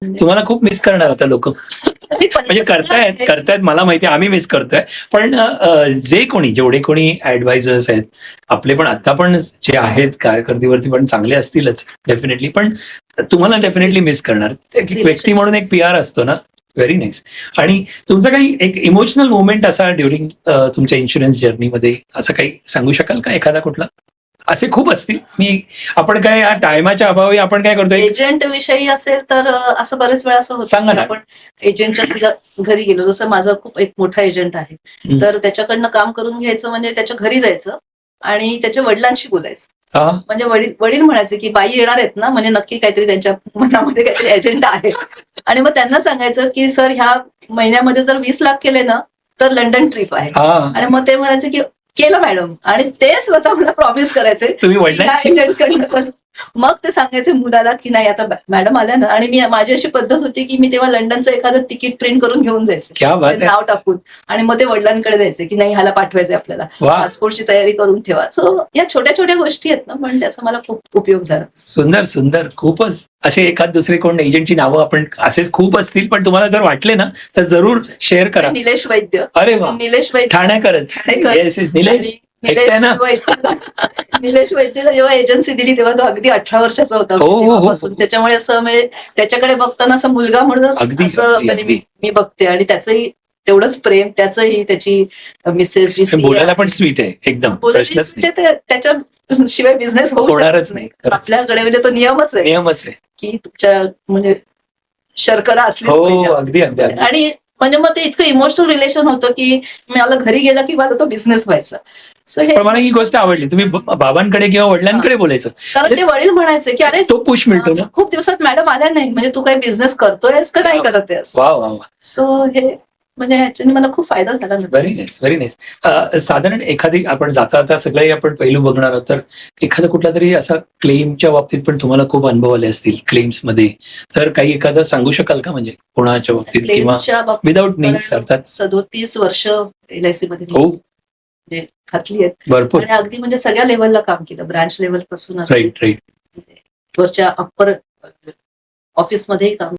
तुम्हाला खूप मिस करणार आता लोक. म्हणजे करतायत मला माहिती आहे, आम्ही मिस करतोय. पण जे कोणी जेवढे कोणी ऍडवायझर्स आहेत आपले, पण आता पण जे आहेत कारकिर्दीवरती पण चांगले असतीलच डेफिनेटली, पण तुम्हाला डेफिनेटली मिस करणार. एक व्यक्ती म्हणून एक PR असतो ना. Very nice. आणि तुमचा काही एक इमोशनल मुवमेंट असा ड्युरिंग तुमच्या इन्शुरन्स जर्नीमध्ये असं काही सांगू शकाल का एखादा कुठला? असे खूप असतील. आपण काय या टायमाच्या अभावी आपण काय करतो, एजंट विषयी असेल तर असं बरेच वेळा असं सांगा होतं ना. आपण एजंटच्या सुद्धा घरी गेलो. जसं माझा खूप एक मोठा एजंट आहे, तर त्याच्याकडनं काम करून घ्यायचं म्हणजे त्याच्या घरी जायचं आणि त्याच्या वडिलांशी बोलायचं. म्हणजे वडील म्हणायचे की बाई येणार आहेत ना, म्हणजे नक्की काहीतरी त्यांच्या मनामध्ये काहीतरी एजंडा आहे. आणि मग त्यांना सांगायचं की सर ह्या महिन्यामध्ये जर 20 लाख केले ना तर लंडन ट्रिप आहे. आणि मग ते म्हणायचे की केलं मॅडम, आणि ते स्वतः मला प्रॉमिस करायचे तुम्ही वडिलांशी. मग ते सांगायचे मुलाला की नाही आता मॅडम आल्या ना. आणि माझी अशी पद्धत होती की मी तेव्हा लंडनचं एखादं तिकीट प्रिंट करून घेऊन जायचे नाव टाकून, आणि मग ते वडिलांकडे द्यायचे की नाही ह्याला पाठवायचंय आपल्याला, पासपोर्टची तयारी करून ठेवा. सो या छोट्या छोट्या गोष्टी आहेत ना, पण त्याचा मला खूप उपयोग झाला. सुंदर सुंदर. खूपच असे एखाद दुसरे कोण एजंटची नावं आपण असे खूप असतील, पण तुम्हाला जर वाटले ना तर जरूर शेअर करा. निलेश वैद्य. अरे वा. निलेश वैद्य ठाण्याकरच. निलेश निलेश वैद्यला जेव्हा एजन्सी दिली तेव्हा तो अगदी 18 वर्षाचा होता तेव्हापासून. त्याच्यामुळे असं म्हणजे त्याच्याकडे बघताना असं मुलगा म्हणूनच असं म्हणजे मी बघते. आणि त्याचंही तेवढंच प्रेम, त्याचंही त्याची मिसेस जी बोलायला पण स्वीट आहे एकदम. त्याच्या शिवाय बिझनेस होणारच नाही आपल्याकडे. म्हणजे तो नियमच आहे की तुमच्या म्हणजे शर्करा असलीच पाहिजे. अगदी अगदी. आणि म्हणजे मग ते इतकं इमोशनल रिलेशन होतं की मला घरी गेला की माझा तो बिझनेस व्हायचा. सो हे मला ही गोष्ट आवडली. तुम्ही बाबांकडे किंवा वडिलांकडे बोलायचं, कारण ते वडील म्हणायचे की अरे तो पुश मिळतो ना. खूप दिवसात मॅडम आल्या नाही, म्हणजे तू काही बिझनेस करतोयस का नाही करत आहेस. सो हे म्हणजे ह्याच्याने मला खूप फायदा झाला. Very nice, very nice. साधारण एखादी आपण जाता सगळे आपण पैलू बघणार आहोत, तर एखादा कुठला तरी असा क्लेमच्या बाबतीत पण तुम्हाला खूप अनुभव आले असतील क्लेम्स मध्ये, तर काही एखादं सांगू शकाल का? म्हणजे कोणाच्या बाबतीत किंवा विदाऊट नेम्स अर्थात. 37 वर्ष LIC मध्ये घातली आहेत भरपूर. आणि अगदी म्हणजे सगळ्या लेवलला काम केलं, ब्रांच लेवल पासून राईट वरच्या अप्पर ऑफिसमध्येही काम